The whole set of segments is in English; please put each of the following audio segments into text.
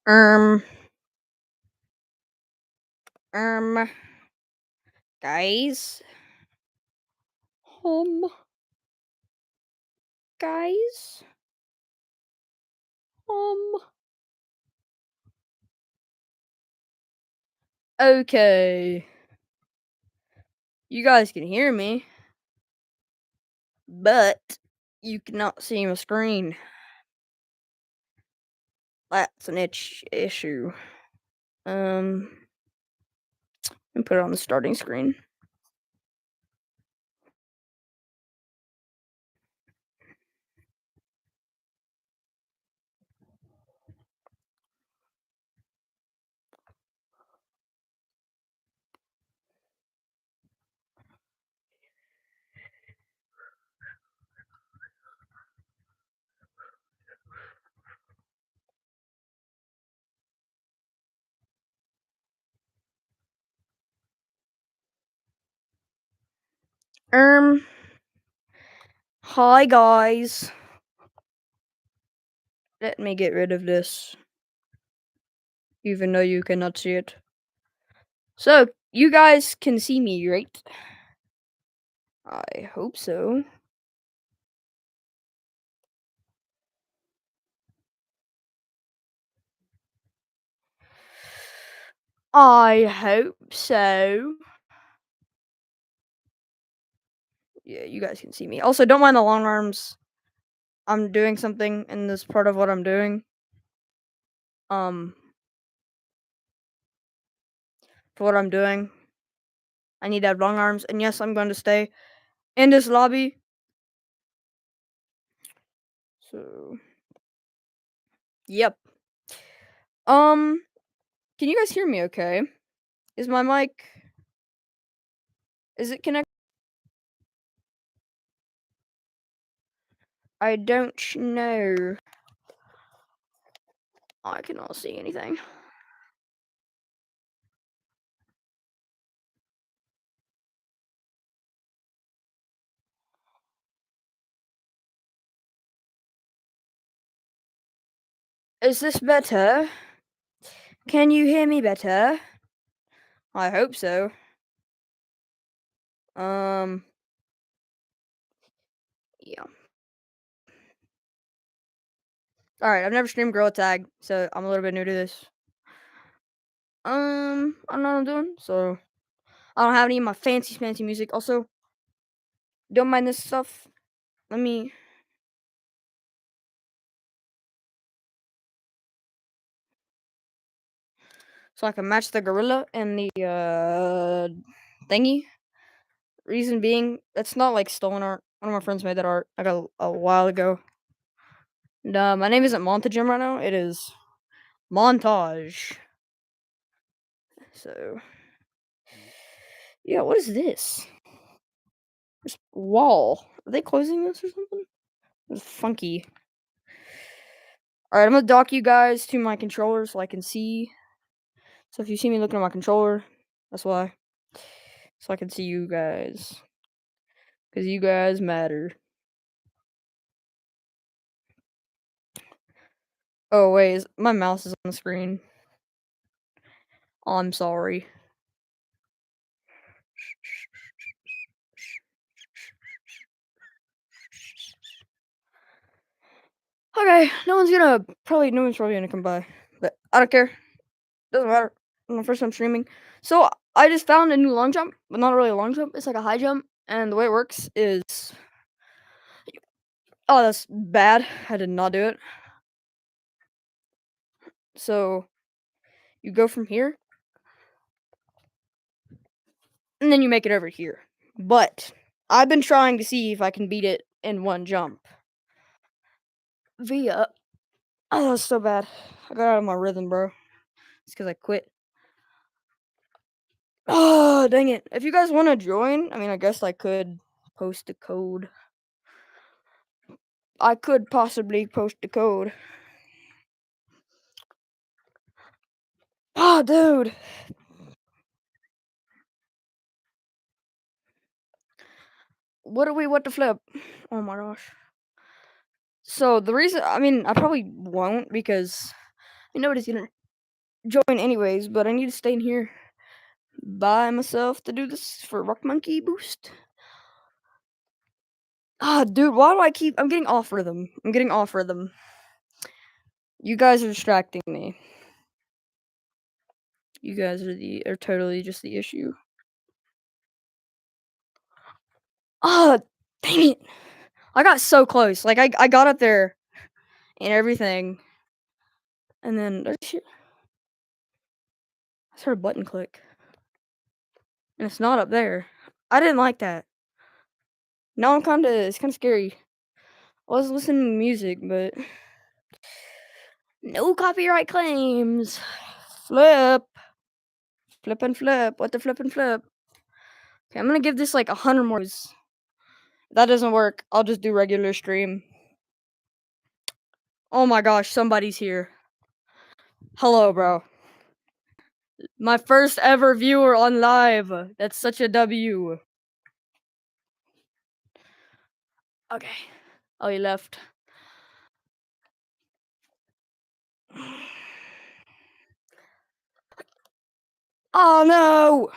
Um, um, guys, um, guys, um, okay. You guys can hear me, but you cannot see my screen. That's an issue. Um, and put it on the starting screen. Um, hi guys. Let me get rid of this, even though you cannot see it. So, you guys can see me, right? I hope so. I hope so. Yeah, you guys can see me. Also, don't mind the long arms. I'm doing something in this part of what I'm doing. Um, for what I'm doing, I need to have long arms. And yes, I'm going to stay in this lobby. So, yep. Can you guys hear me okay? Is my mic, is it connected? I don't know. I cannot see anything. Is this better? Can you hear me better? I hope so. Um, yeah. Alright, I've never streamed Gorilla Tag, so I'm a little bit new to this. I don't know what I'm doing, so I don't have any of my fancy music. Also, don't mind this stuff. Let me, so I can match the gorilla and the thingy. Reason being, that's not like stolen art. One of my friends made that art like a while ago. And, my name isn't Montagem right now. It is Montage. So yeah, what is this? This wall. Are they closing this or something? It's funky. Alright, I'm gonna dock you guys to my controller so I can see. So if you see me looking at my controller, that's why. So I can see you guys. Because you guys matter. Oh, wait, my mouse is on the screen. Oh, I'm sorry. Okay, no one's probably gonna come by. But I don't care. Doesn't matter. My first time streaming. So I just found a new long jump, but not really a long jump. It's like a high jump. And the way it works is, oh, that's bad. I did not do it. So you go from here, and then you make it over here. But I've been trying to see if I can beat it in one jump. Via. Oh, that's so bad. I got out of my rhythm, bro. It's because I quit. Oh, dang it. If you guys want to join, I mean, I guess I could post the code. I could possibly post the code. Oh, dude. What to flip? Oh my gosh. So the reason, I mean, I probably won't because Nobody's gonna join anyways, but I need to stay in here by myself to do this for Rock Monkey boost. Ah, dude, why do I keep? I'm getting off rhythm. I'm getting off rhythm. You guys are distracting me. You guys are totally just the issue. Ah, dang it! I got so close. Like I got up there and everything, and then shit, I heard a button click, and it's not up there. I didn't like that. Now it's kind of scary. I was listening to music, but no copyright claims. Flip, flip and flip. What the flip and flip? Okay, I'm gonna give this like 100 more. If that doesn't work, I'll just do regular stream. Oh my gosh, somebody's here. Hello, bro. My first ever viewer on live. That's such a W. Okay. Oh, he left. Oh no!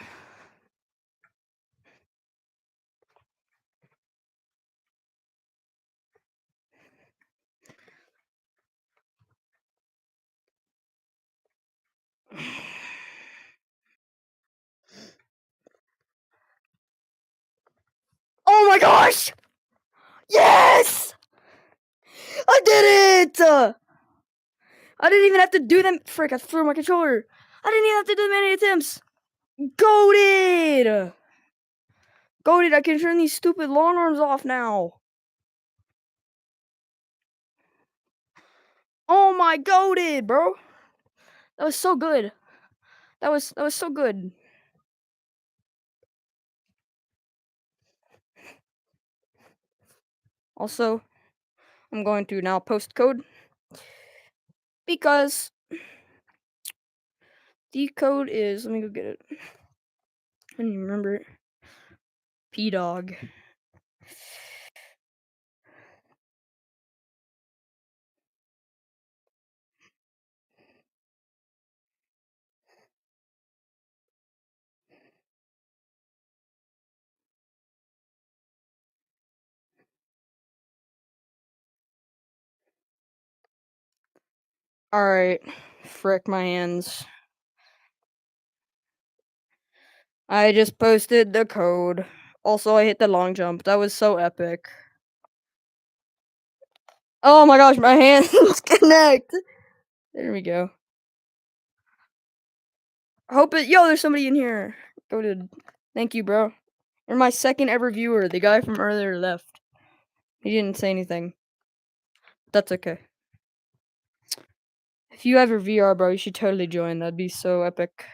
Oh my gosh! Yes! I did it! I didn't even have to do them. Frick, I threw my controller. I didn't even have to do many attempts. Goated! Goated, I can turn these stupid long arms off now. Oh my goated, bro. That was so good. That was so good. Also, I'm going to now post code because the code is, let me go get it. I don't even remember it. P-Dog. Alright. Frick my hands. I just posted the code. Also, I hit the long jump. That was so epic. Oh my gosh, my hands connect. There we go. Hope it. Yo, there's somebody in here. Go to. Thank you, bro. You're my second ever viewer. The guy from earlier left. He didn't say anything. That's okay. If you have your VR, bro, you should totally join. That'd be so epic.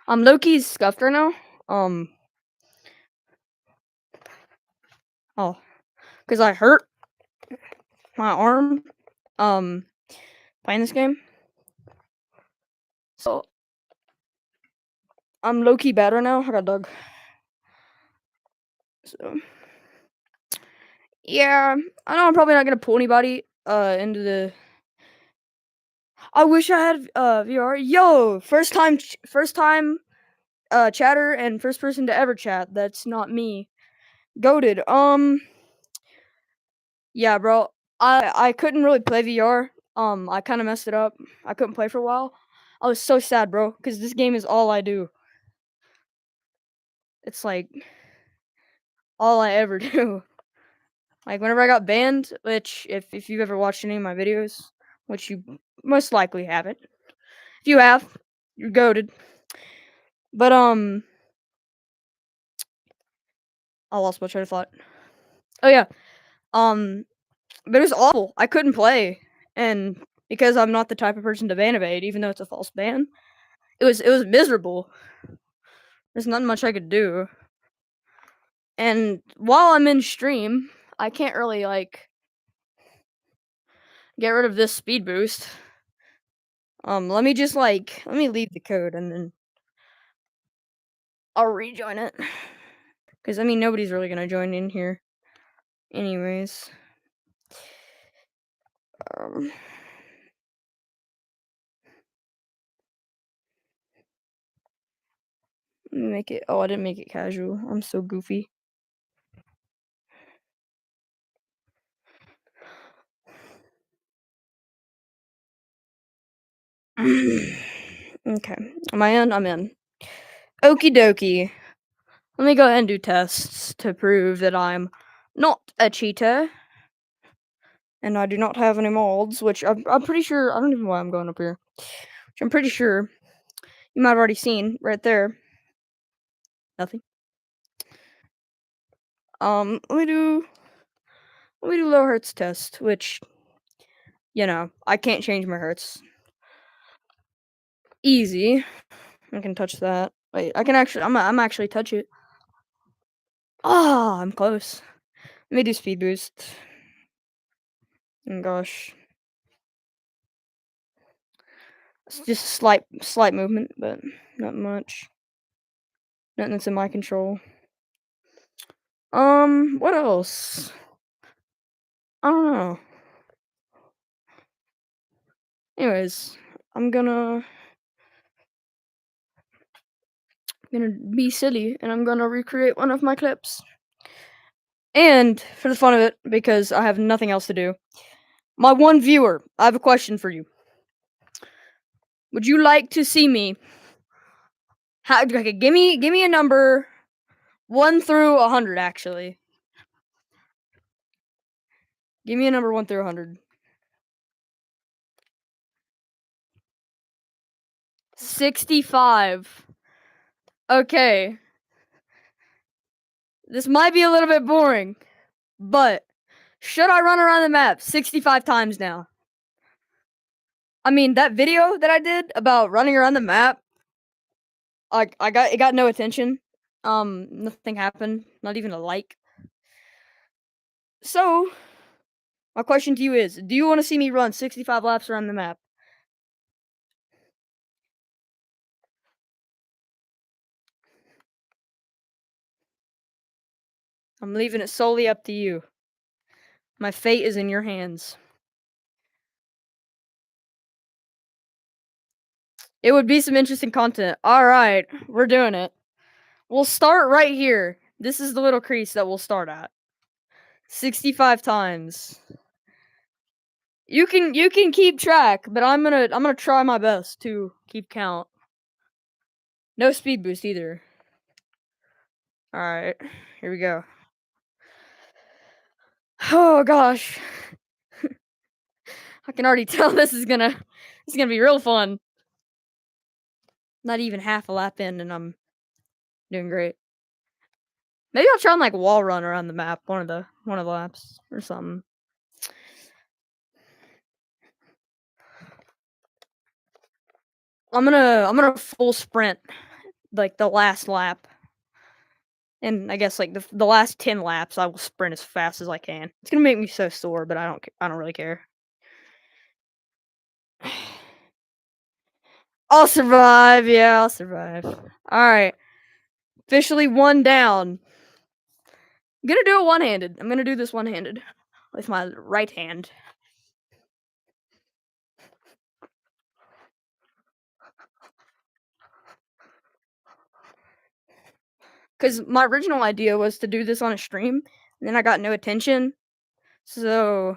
Loki's scuffed right now. Oh, cause I hurt my arm. Playing this game. So I'm low-key bad right now. I got dug. So yeah, I know I'm probably not gonna pull anybody into the. I wish I had VR. Yo, first time chatter and first person to ever chat. That's not me. Goated. Yeah, bro. I couldn't really play VR. I kind of messed it up. I couldn't play for a while. I was so sad, bro, because this game is all I do. It's like all I ever do. Like whenever I got banned, which if you've ever watched any of my videos, which you most likely haven't. If you have, you're goated. But I lost my train of thought. Oh yeah. But it was awful. I couldn't play, and because I'm not the type of person to ban evade, even though it's a false ban, it was miserable. There's nothing much I could do. And while I'm in stream, I can't really like get rid of this speed boost. Let me leave the code and then I'll rejoin it. Because, I mean, nobody's really gonna join in here. Anyways. Um, let me make it. Oh, I didn't make it casual. I'm so goofy. Okay. Am I in? I'm in. Okie dokie. Let me go ahead and do tests to prove that I'm not a cheater. And I do not have any molds, which I'm pretty sure. I don't even know why I'm going up here. Which I'm pretty sure you might have already seen right there. Nothing. Let me do low hertz test, which I can't change my hertz. Easy. I can touch that. Wait, I can actually. I'm actually touch it. Ah, I'm close. Let me do speed boost. Oh gosh, it's just slight movement, but not much. Nothing that's in my control. What else? I don't know. Anyways, I'm gonna be silly and I'm gonna recreate one of my clips. And for the fun of it, because I have nothing else to do, my one viewer, I have a question for you. Would you like to see me? Okay, give me a number, 1 through 100. Actually, give me a number 1 through 100. 65. Okay, this might be a little bit boring, but should I run around the map 65 times now? I mean, that video that I did about running around the map, it got no attention. Nothing happened, not even a like. So, my question to you is, do you want to see me run 65 laps around the map? I'm leaving it solely up to you. My fate is in your hands. It would be some interesting content. Alright, we're doing it. We'll start right here. This is the little crease that we'll start at. 65 times. You can keep track, but I'm gonna try my best to keep count. No speed boost either. Alright, here we go. Oh gosh. I can already tell this is gonna be real fun. Not even half a lap in and I'm doing great. Maybe I'll try and like wall run around the map one of the laps or something. I'm gonna full sprint like the last lap. And I guess like the last 10 laps I will sprint as fast as I can. It's gonna make me so sore, but I don't really care. I'll survive. Yeah, I'll survive. All right. Officially one down. I'm gonna do it one-handed. I'm gonna do this one-handed with my right hand. Cause my original idea was to do this on a stream, and then I got no attention. So I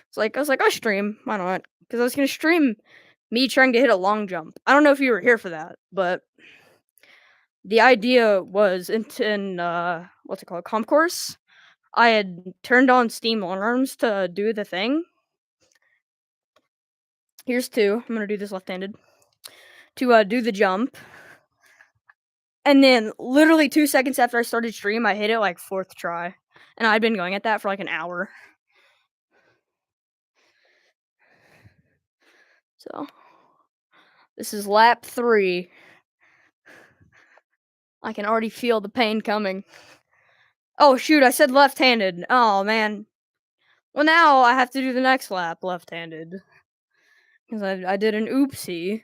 was like, I'll stream. Why not? Because I was gonna stream me trying to hit a long jump. I don't know if you were here for that, but the idea was in what's it called, comp course. I had turned on Steam alarms to do the thing. Here's two. I'm gonna do this left-handed to do the jump, and then literally 2 seconds after I started stream, I hit it like fourth try, and I'd been going at that for like an hour. So this is lap 3. I can already feel the pain coming. Oh shoot, I said left-handed. Oh man. Well, now I have to do the next lap left-handed. Because I did an oopsie.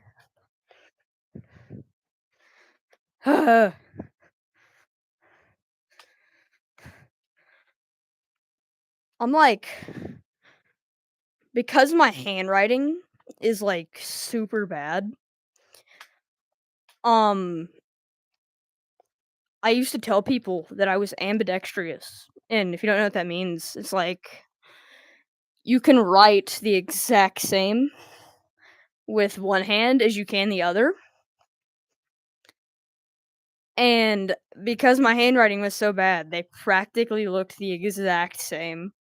I'm like because my handwriting is, like, super bad, um, I used to tell people that I was ambidextrous, and if you don't know what that means, it's like you can write the exact same with one hand as you can the other, and because my handwriting was so bad, they practically looked the exact same.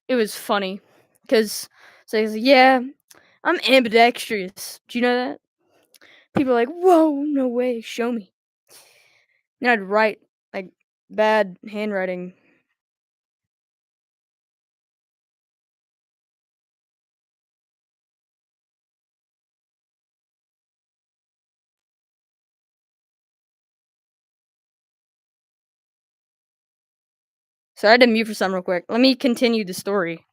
It was funny, 'cause so he's like, "Yeah, I'm ambidextrous. Do you know that?" People are like, "Whoa, no way, show me." And I'd write, like, bad handwriting. So I had to mute for something real quick. Let me continue the story.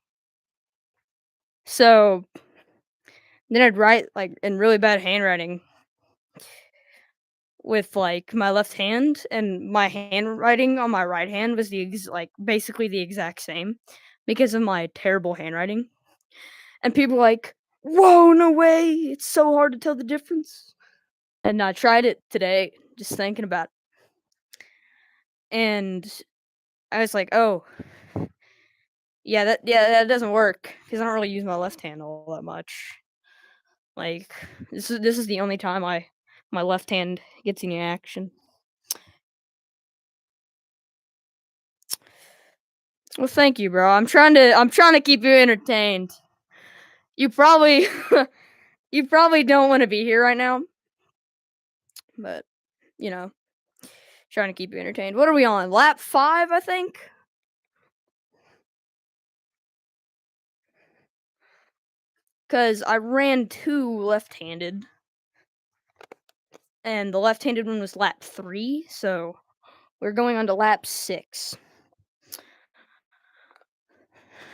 So, then I'd write, like, in really bad handwriting with, like, my left hand, and my handwriting on my right hand was basically the exact same because of my terrible handwriting. And people were like, "Whoa, no way, it's so hard to tell the difference." And I tried it today, just thinking about it, and I was like, "Oh, that doesn't work because I don't really use my left hand all that much." Like, this is the only time my left hand gets any action. Well, thank you, bro. I'm trying to keep you entertained. You probably you probably don't wanna be here right now, but, you know, trying to keep you entertained. What are we on? Lap 5, I think? 'Cause I ran 2 left-handed, and the left-handed one was lap 3, so we're going on to lap 6.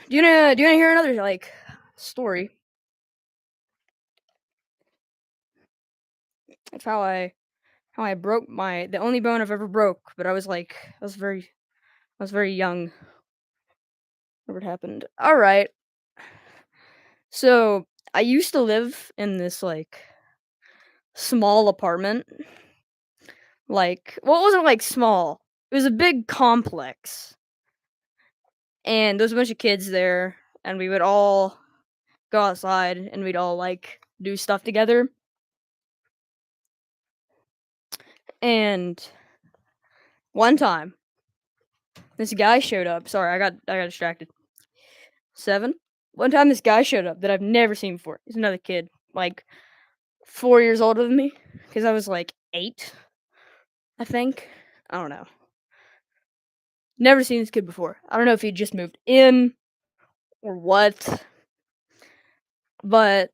Do you wanna hear another, like, story of how I broke my the only bone I've ever broke, but I was very young whenever it happened. Alright, so I used to live in this, like, small apartment, well, it wasn't, like, small, it was a big complex, and there was a bunch of kids there, and we would all go outside, and we'd all, like, do stuff together, and one time, this guy showed up. Sorry, I got distracted. 7? One time this guy showed up that I've never seen before. He's another kid, like, 4 years older than me, because I was, like, 8, I think? I don't know. Never seen this kid before. I don't know if he just moved in or what, but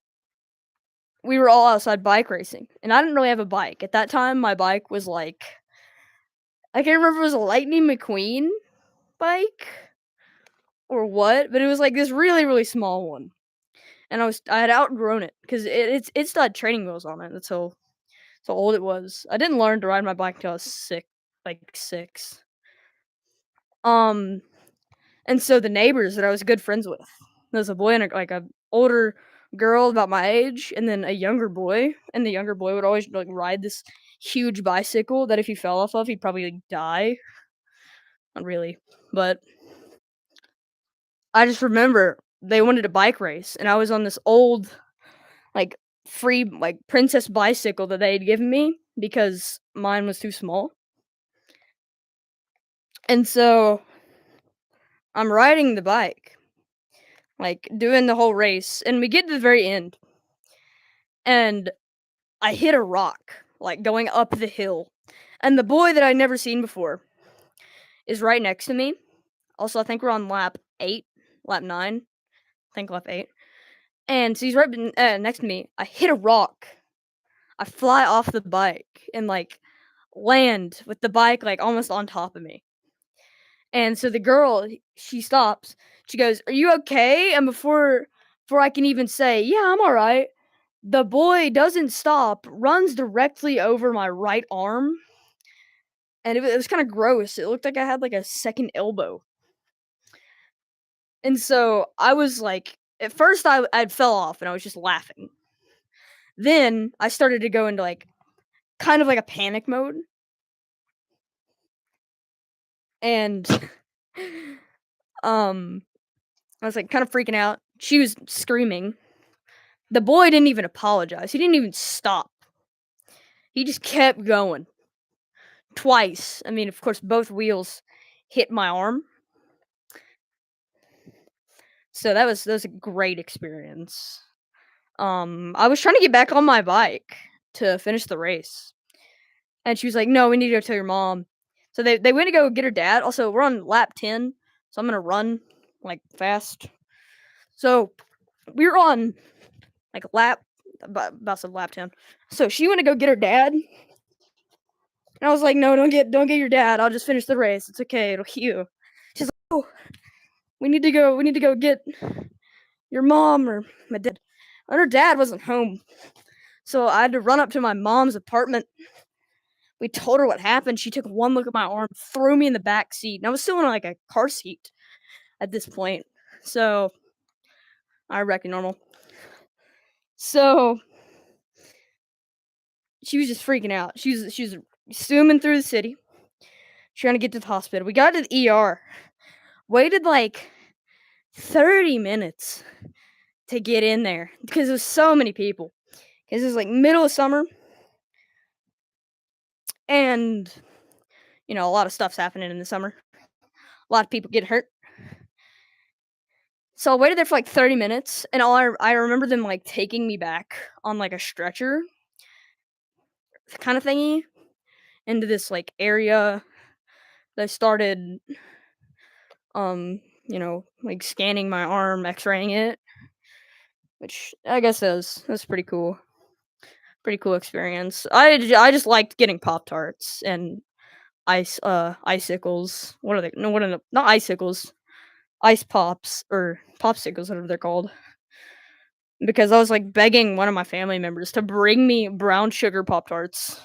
we were all outside bike racing, and I didn't really have a bike. At that time, my bike was, like I can't remember if it was a Lightning McQueen bike or what, but it was, like, this really, really small one, and I had outgrown it 'cause it's got training wheels on it. That's how old it was. I didn't learn to ride my bike until I was 6. Um, and so the neighbors that I was good friends with, there was a boy and a older girl about my age, and then a younger boy, and the younger boy would always, like, ride this huge bicycle that if he fell off of, he'd probably, like, die. Not really, but I just remember they wanted a bike race, and I was on this old, like, free, like, princess bicycle that they had given me because mine was too small, and so I'm riding the bike, like, doing the whole race, and we get to the very end, and I hit a rock, like, going up the hill, and the boy that I'd never seen before is right next to me. Also, I think we're on lap 8, lap 9, I think lap 8, and so he's next to me. I hit a rock. I fly off the bike and, like, land with the bike, like, almost on top of me, and so the girl, she stops. She goes, "Are you okay?" And before I can even say, "Yeah, I'm alright," the boy doesn't stop, runs directly over my right arm, and it was kinda gross. It looked like I had, like, a second elbow, And so I was like, at first I'd fell off and I was just laughing. Then I started to go into like kind of like a panic mode, and um I was like kind of freaking out. She was screaming. The boy didn't even apologize. He didn't even stop. He just kept going twice. I mean, of course, both wheels hit my arm. So that was a great experience. I was trying to get back on my bike to finish the race, and she was like, "No, we need to go tell your mom." So they went to go get her dad. Also, we're on lap 10, so I'm gonna run like fast. So we were on like lap about some lap 10. So she went to go get her dad, and I was like, "No, don't get your dad. I'll just finish the race. It's okay. It'll heal." She's like, "Oh, we need to go get your mom or my dad." And her dad wasn't home. So I had to run up to my mom's apartment. We told her what happened. She took one look at my arm, threw me in the back seat, and I was still in like a car seat at this point. So I reckon normal. So she was just freaking out. She was zooming through the city, trying to get to the hospital. We got to the ER. Waited like 30 minutes to get in there because there's so many people. Because it was like middle of summer, and a lot of stuff's happening in the summer. A lot of people get hurt. So I waited there for like 30 minutes, and I remember them like taking me back on like a stretcher kind of thingy into this like area. They started like scanning my arm, x-raying it, which I guess was pretty cool. Pretty cool experience. I just liked getting Pop Tarts and icicles. What are they? No, what are the, not icicles. Ice pops or popsicles, whatever they're called. Because I was like begging one of my family members to bring me brown sugar Pop Tarts.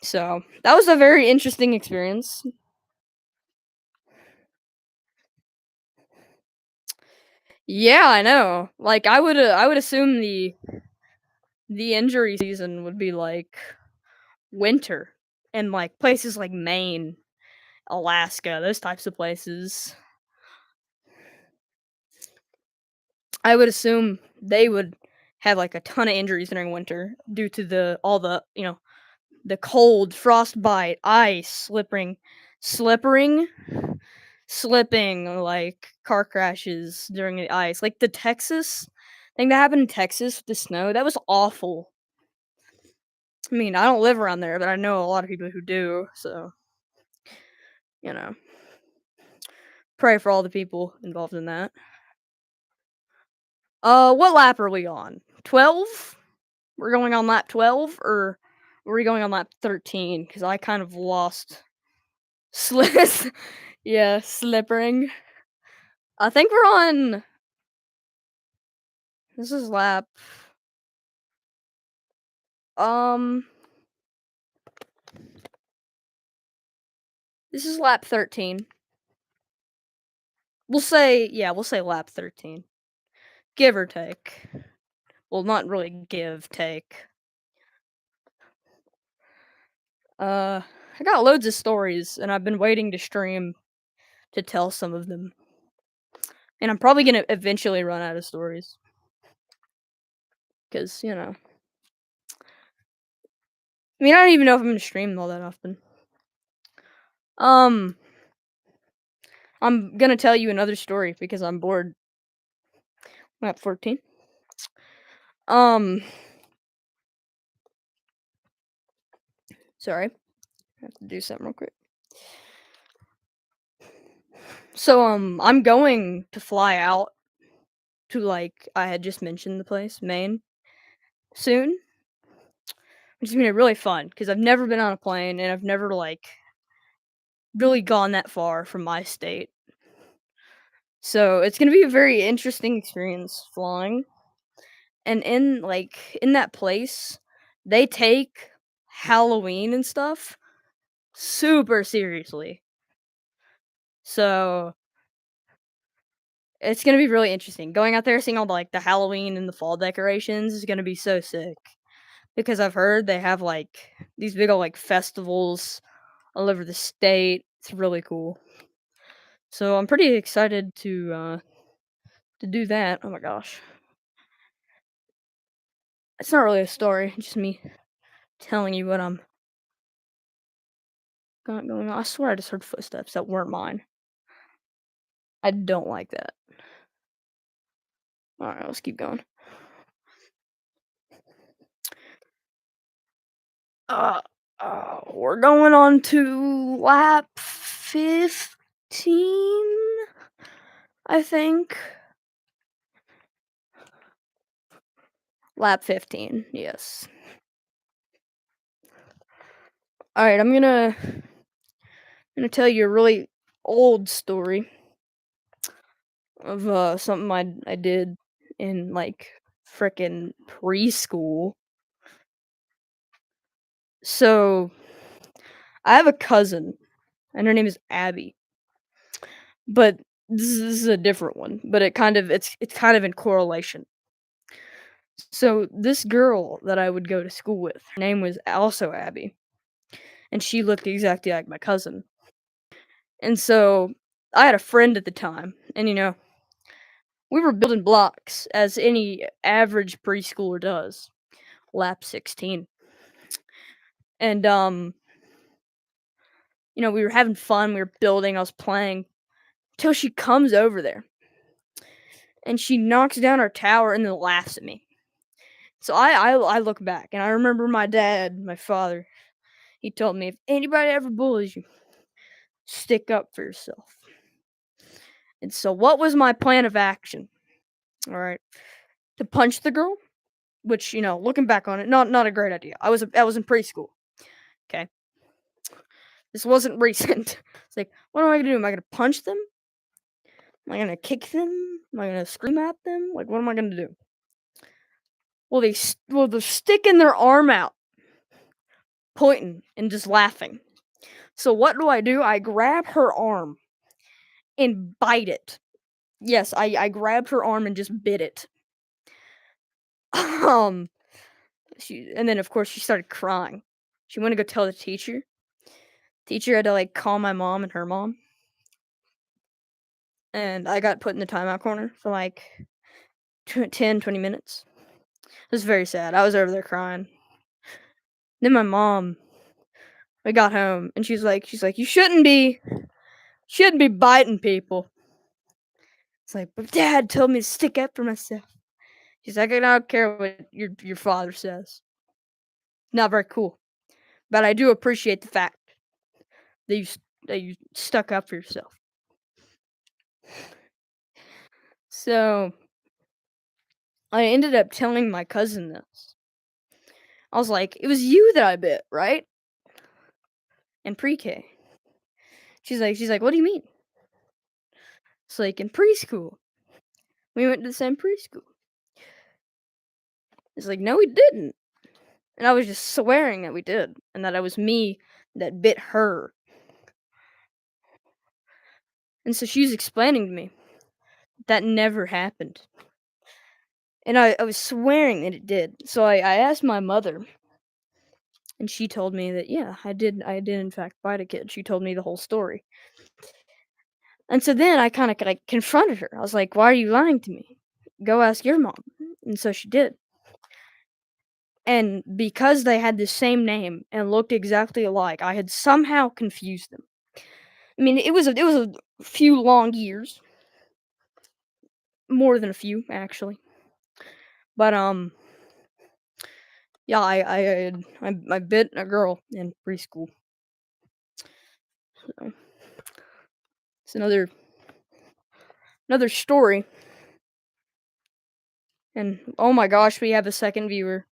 So that was a very interesting experience. Yeah, I know. Like I would assume the injury season would be like winter and like places like Maine, Alaska, those types of places. I would assume they would have like a ton of injuries during winter due to the all the cold, frostbite, ice, slippering, slipping, like car crashes during the ice. Like the Texas thing that happened in Texas with the snow, that was awful. I mean, I don't live around there, but I know a lot of people who do, so, you know, pray for all the people involved in that. What lap are we on? 12? We're going on lap 12, or are we going on lap 13? Because I kind of lost Sliss. Yeah, slippering. I think we're on this is lap um this is lap 13. We'll say lap 13. Give or take. Well, not really give, take. I got loads of stories and I've been waiting to stream to tell some of them. And I'm probably gonna eventually run out of stories. Cause, I mean I don't even know if I'm gonna stream all that often. Um I'm gonna tell you another story because I'm bored. Lap 14. Um Sorry. I have to do something real quick. So I'm going to fly out to like I had just mentioned the place, Maine, soon. Which is gonna be really fun because I've never been on a plane and I've never like really gone that far from my state. So it's gonna be a very interesting experience flying. And in that place, they take Halloween and stuff super seriously. So it's gonna be really interesting. Going out there, seeing all the, like, the Halloween and the fall decorations is gonna be so sick, because I've heard they have, like, these big old, like, festivals all over the state. It's really cool. So I'm pretty excited to do that. Oh my gosh. It's not really a story, just me telling you what I'm got going on. I swear I just heard footsteps that weren't mine. I don't like that. Alright, let's keep going. Uh, we're going on to lap 15, I think. Lap 15, yes. Alright, I'm gonna tell you a really old story of something I did in like frickin' preschool. So I have a cousin, and her name is Abby, but this is a different one. But it's kind of in correlation. So this girl that I would go to school with, her name was also Abby, and she looked exactly like my cousin. And so I had a friend at the time, and we were building blocks as any average preschooler does. Lap 16. And we were having fun, we were building, I was playing till she comes over there and she knocks down our tower and then laughs at me. So I look back and I remember my dad, my father, he told me if anybody ever bullies you, stick up for yourself. And so what was my plan of action? All right. To punch the girl, which, looking back on it, not a great idea. I was in preschool. Okay. This wasn't recent. It's like, what am I gonna do? Am I gonna punch them? Am I gonna kick them? Am I gonna scream at them? Like, what am I gonna do? They're sticking their arm out, pointing and just laughing. So what do? I grab her arm and bite it. Yes, I grabbed her arm and just bit it. Um, and then of course she started crying. She went to go tell the teacher. Teacher had to like call my mom and her mom, and I got put in the timeout corner for like 10, 20 minutes. It was very sad. I was over there crying. Then my mom, we got home and she's like, you shouldn't be biting people. It's like, but dad told me to stick up for myself. She's like, I don't care what your father says. Not very cool. But I do appreciate the fact that you stuck up for yourself. So I ended up telling my cousin this. I was like, it was you that I bit, right? In pre-K. She's like, what do you mean? It's like in preschool. We went to the same preschool. It's like, no, we didn't. And I was just swearing that we did, and that it was me that bit her. And so she was explaining to me that never happened. And I was swearing that it did. So I asked my mother, and she told me that, yeah, I did in fact bite a kid. She told me the whole story. And so then I kind of like confronted her. I was like, why are you lying to me? Go ask your mom. And so she did. And because they had the same name and looked exactly alike, I had somehow confused them. I mean, it was a few long years, more than a few actually. But yeah, I bit a girl in preschool. So it's another story. And oh my gosh, we have a second viewer.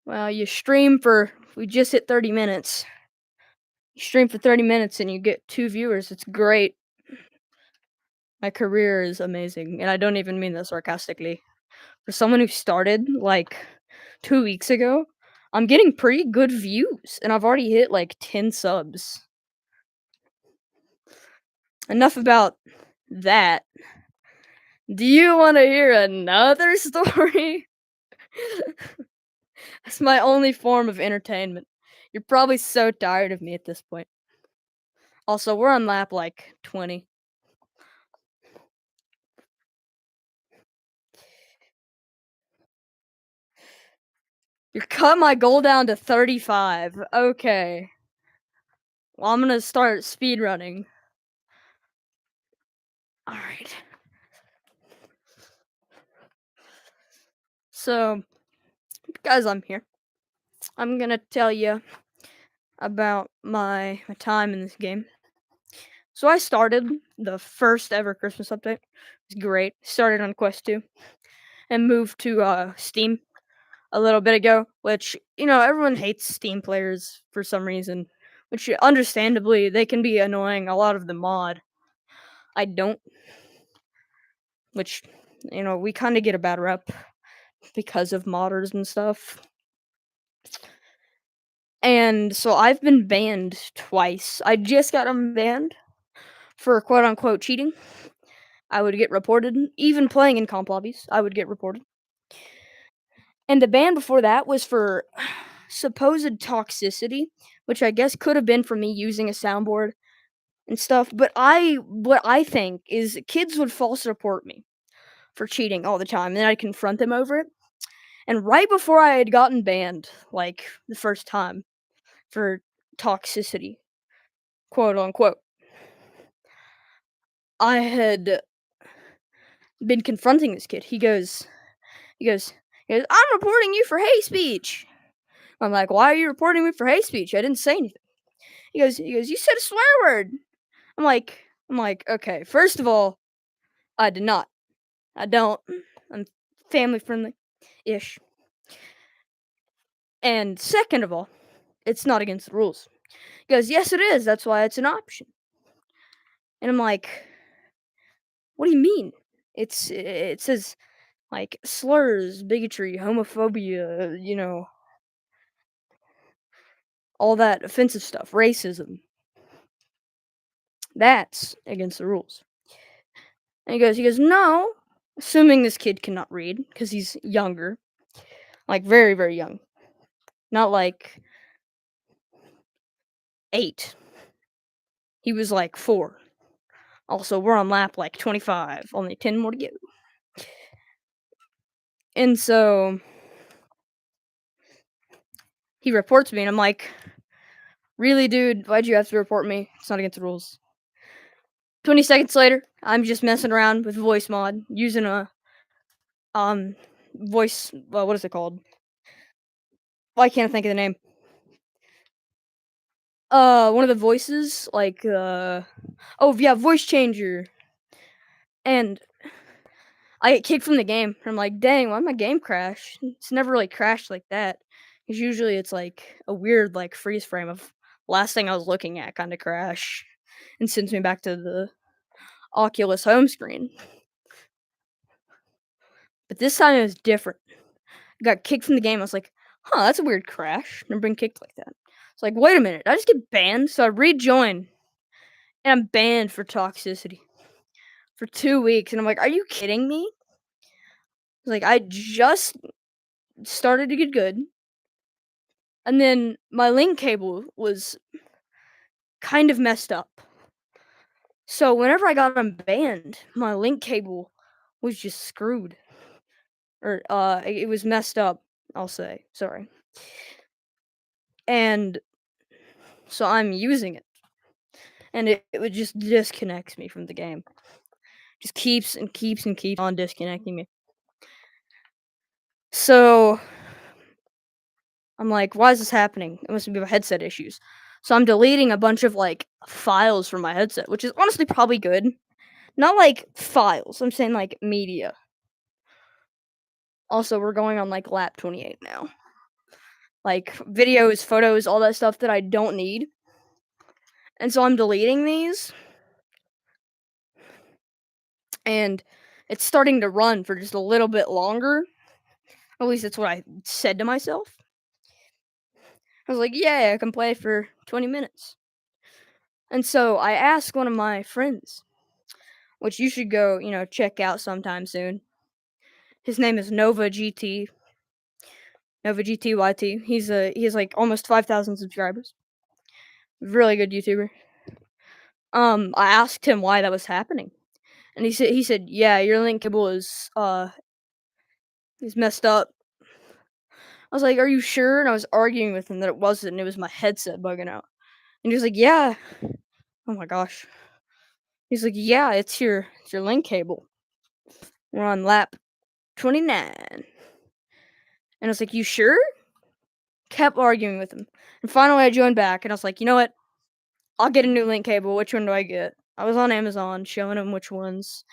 Well, we just hit 30 minutes. You stream for 30 minutes and you get 2 viewers. It's great. My career is amazing, and I don't even mean that sarcastically. For someone who started like 2 weeks ago, I'm getting pretty good views, and I've already hit like 10 subs. enough about that. Do you wanna hear another story? That's my only form of entertainment. You're probably so tired of me at this point. Also, we're on lap, like, 20. You cut my goal down to 35. Okay. Well, I'm gonna start speed running. Alright. So, guys, I'm here. I'm gonna tell you about my time in this game. So I started the first ever Christmas update. It's great. Started on Quest 2 and moved to Steam a little bit ago, which everyone hates Steam players for some reason, which understandably they can be annoying. A lot of the mod I don't, which we kind of get a bad rep because of modders and stuff. And so I've been banned twice. I just got unbanned for quote unquote cheating. I would get reported. Even playing in comp lobbies, I would get reported. And the ban before that was for supposed toxicity, which I guess could have been for me using a soundboard and stuff. But what I think is kids would false report me for cheating all the time, and then I'd confront them over it. And right before I had gotten banned, like the first time for toxicity, quote unquote, I had been confronting this kid. He goes, I'm reporting you for hate speech. I'm like, why are you reporting me for hate speech? I didn't say anything. You said a swear word. I'm like, okay, first of all, I did not. I don't. I'm family friendly ish. And second of all, it's not against the rules. He goes, yes, it is. That's why it's an option. And I'm like, what do you mean? It says like slurs, bigotry, homophobia, all that offensive stuff, racism. That's against the rules. And he goes, no. Assuming this kid cannot read because he's younger, like very, very young, not like 8. He was like 4. Also, we're on lap like 25, only 10 more to go. And so he reports me, and I'm like, really, dude, why'd you have to report me? It's not against the rules. 20 seconds later, I'm just messing around with voice mod using a voice. Well, what is it called? Why can't I think of the name? One of the voices, like oh yeah, voice changer. And I get kicked from the game. And I'm like, dang, why my game crash? It's never really crashed like that. Because usually it's like a weird like freeze frame of last thing I was looking at kind of crash and sends me back to the Oculus home screen. But this time it was different. I got kicked from the game. I was like, huh, that's a weird crash. Never been kicked like that. It's like, wait a minute, did I just get banned? So I rejoin and I'm banned for toxicity for 2 weeks. And I'm like, are you kidding me? Like, I just started to get good. And then my link cable was kind of messed up. So whenever I got unbanned, my link cable was just screwed. Or it was messed up, I'll say. Sorry. And so I'm using it. And it would just disconnects me from the game. Just keeps and keeps and keeps on disconnecting me. So I'm like, why is this happening? It must be my headset issues. So I'm deleting a bunch of like files from my headset, which is honestly probably good. Not like files. I'm saying like media. Also, we're going on like lap 28 now. Like videos, photos, all that stuff that I don't need. And so I'm deleting these. And it's starting to run for just a little bit longer. At least that's what I said to myself. I was like, yeah, I can play for 20 minutes. And so I asked one of my friends, which you should go, check out sometime soon. His name is Nova GT, Nova GTYT. He has like almost 5,000 subscribers. Really good YouTuber. I asked him why that was happening, and he said, "Yeah, your link cable is messed up." I was like, "Are you sure?" And I was arguing with him that it wasn't. And it was my headset bugging out. And he was like, "Yeah." Oh my gosh. He's like, "Yeah, it's your link cable. We're on lap 29." And I was like, "You sure?" Kept arguing with him. And finally I joined back and I was like, "You know what? I'll get a new link cable. Which one do I get?" I was on Amazon showing him which ones.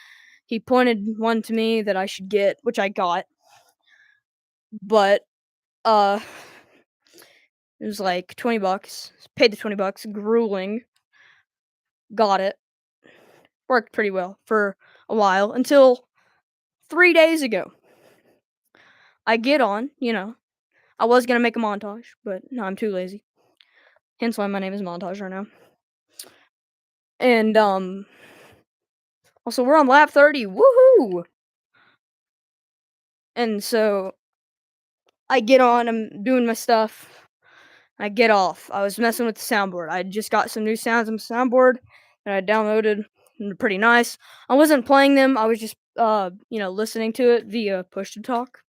He pointed one to me that I should get, which I got, but uh it was like 20 bucks. Paid the 20 bucks, grueling. Got it. Worked pretty well for a while until 3 days ago. I get on, I was gonna make a montage, but no, I'm too lazy. Hence why my name is Montage right now. And also we're on lap 30. Woohoo! And so I get on, I'm doing my stuff. I get off. I was messing with the soundboard. I just got some new sounds on the soundboard that I downloaded, and they're pretty nice. I wasn't playing them. I was just listening to it via push to talk.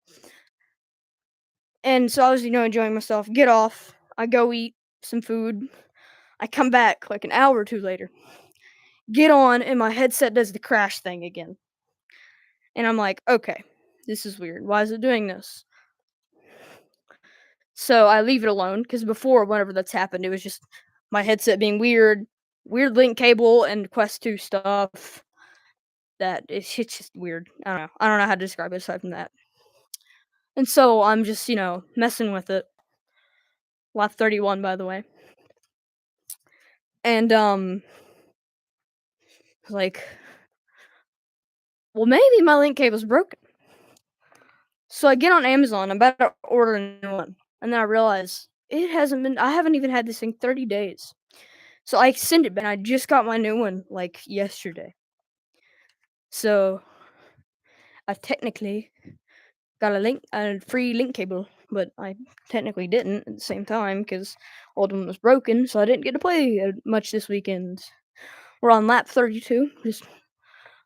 And so I was, enjoying myself. Get off. I go eat some food. I come back like an hour or two later. Get on, and my headset does the crash thing again. And I'm like, okay, this is weird. Why is it doing this? So I leave it alone because before, whenever that's happened, it was just my headset being weird, weird link cable, and Quest 2 stuff. It's just weird. I don't know. I don't know how to describe it aside from that. And so I'm just, messing with it. Lap 31, by the way. And like, well, maybe my link cable's broken. So I get on Amazon. I'm about to order a new one, and then I realize it hasn't been. I haven't even had this thing 30 days. So I send it back. And I just got my new one like yesterday. So I've technically got a free link cable, but I technically didn't at the same time because old one was broken, so I didn't get to play much this weekend. We're on lap 32, just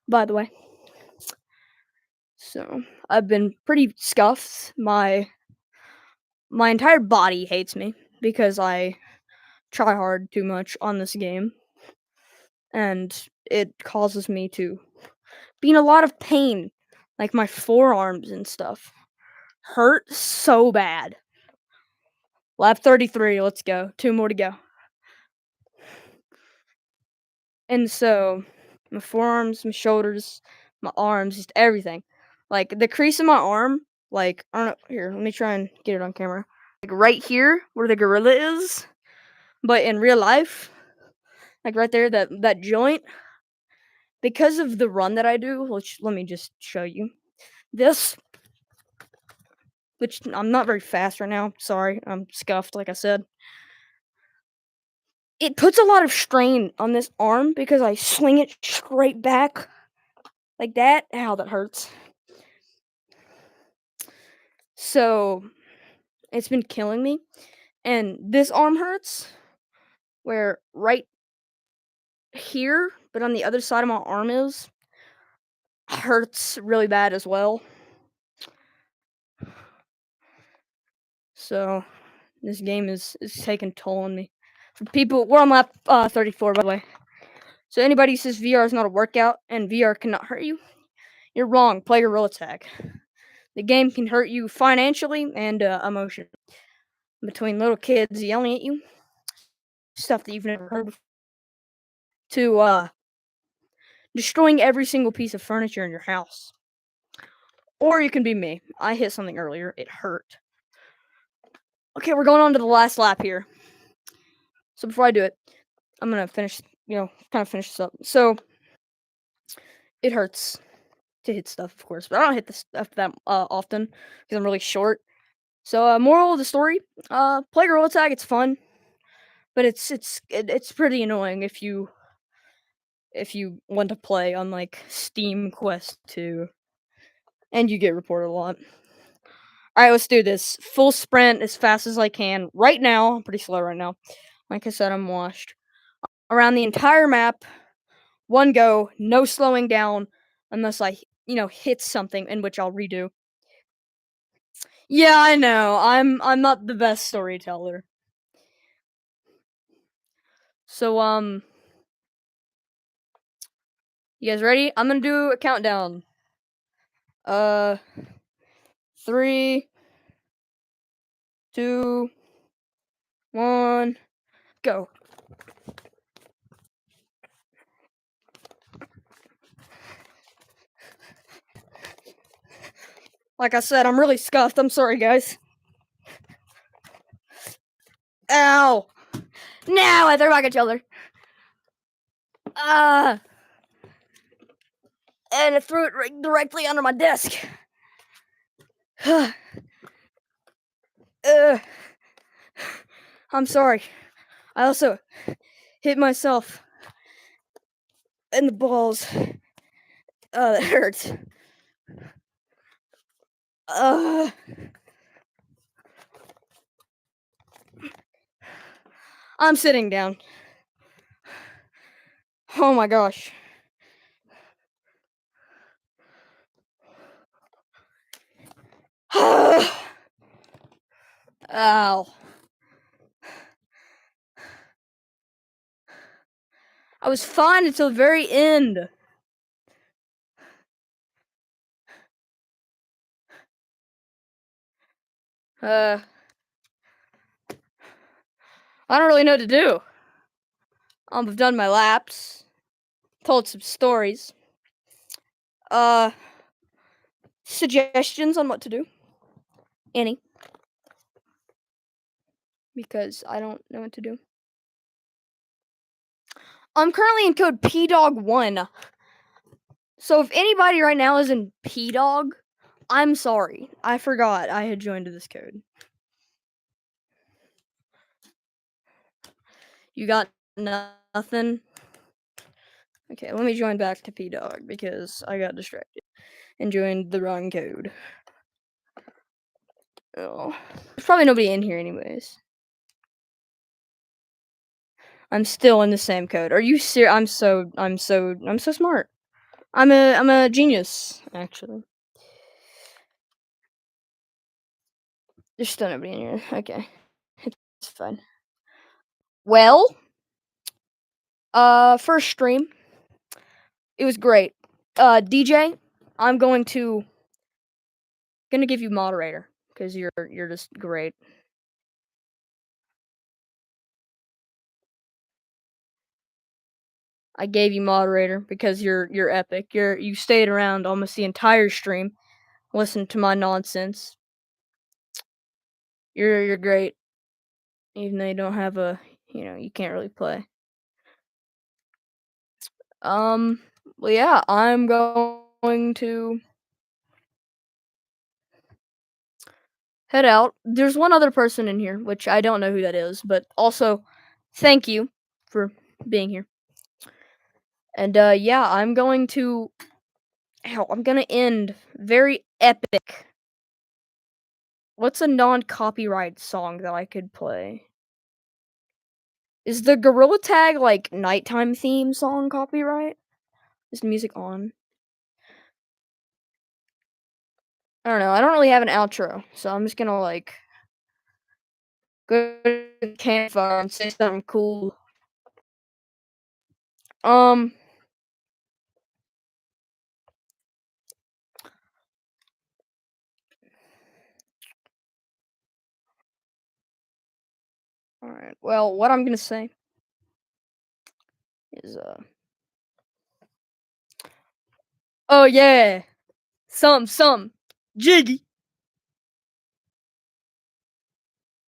by the way. So I've been pretty scuffed. My entire body hates me because I try hard too much on this game, and it causes me to be in a lot of pain, like my forearms and stuff hurt so bad. Lap 33, let's go. 2 more to go. And so, my forearms, my shoulders, my arms, just everything. Like, the crease in my arm, like, I don't know. Here, let me try and get it on camera. Like, right here, where the gorilla is, but in real life, like, right there, that joint, because of the run that I do, which let me just show you. This, which I'm not very fast right now. Sorry, I'm scuffed, like I said. It puts a lot of strain on this arm because I swing it straight back like that. Ow, that hurts. So it's been killing me. And this arm hurts where right here, but on the other side of my arm is hurts really bad as well. So this game is taking toll on me. For people, we're on lap 34 by the way. So anybody who says VR is not a workout and VR cannot hurt you, you're wrong. Play Gorilla Tag. The game can hurt you financially and emotionally. Between little kids yelling at you, stuff that you've never heard before, to destroying every single piece of furniture in your house. Or you can be me. I hit something earlier. It hurt. Okay, we're going on to the last lap here. So before I do it, I'm gonna finish, kind of finish this up. So it hurts to hit stuff, of course, but I don't hit the stuff that often because I'm really short. So moral of the story: play Gorilla Tag. It's fun, but it's pretty annoying if you if you want to play on like Steam Quest 2, and you get reported a lot. All right, let's do this. Full sprint as fast as I can right now. I'm pretty slow right now. Like I said, I'm washed around the entire map. One go, no slowing down unless I, hit something, in which I'll redo. Yeah, I know. I'm not the best storyteller. So you guys ready? I'm gonna do a countdown. 3, 2, 1, go. Like I said, I'm really scuffed. I'm sorry, guys. Ow! Now I threw my controller. And I threw it directly under my desk. I'm sorry. I also hit myself in the balls. That hurts. I'm sitting down. Oh my gosh. Ow. I was fine until the very end. I don't really know what to do. I've done my laps, told some stories. Suggestions on what to do? Any? Because I don't know what to do. I'm currently in code PDOG1. So if anybody right now is in PDOG, I'm sorry. I forgot I had joined this code. You got nothing? Okay, let me join back to PDOG because I got distracted and joined the wrong code. Oh. There's probably nobody in here anyways. I'm still in the same code. Are you serious? I'm so smart. I'm a genius, actually. There's still nobody in here. Okay. It's fine. Well, first stream. It was great. DJ, I'm gonna give you moderator because you're just great. I gave you moderator because you're epic. You stayed around almost the entire stream, listened to my nonsense. You're great, even though you don't have you can't really play. Well, yeah, I'm going to head out. There's one other person in here, which I don't know who that is, but also thank you for being here. And yeah, I'm going to end very epic. What's a non-copyright song that I could play? Is the Gorilla Tag like nighttime theme song copyright? Is the music on? I don't know. I don't really have an outro, so I'm just gonna like go to the campfire and say something cool. Alright. Well, what I'm gonna say is oh yeah, some Jiggy.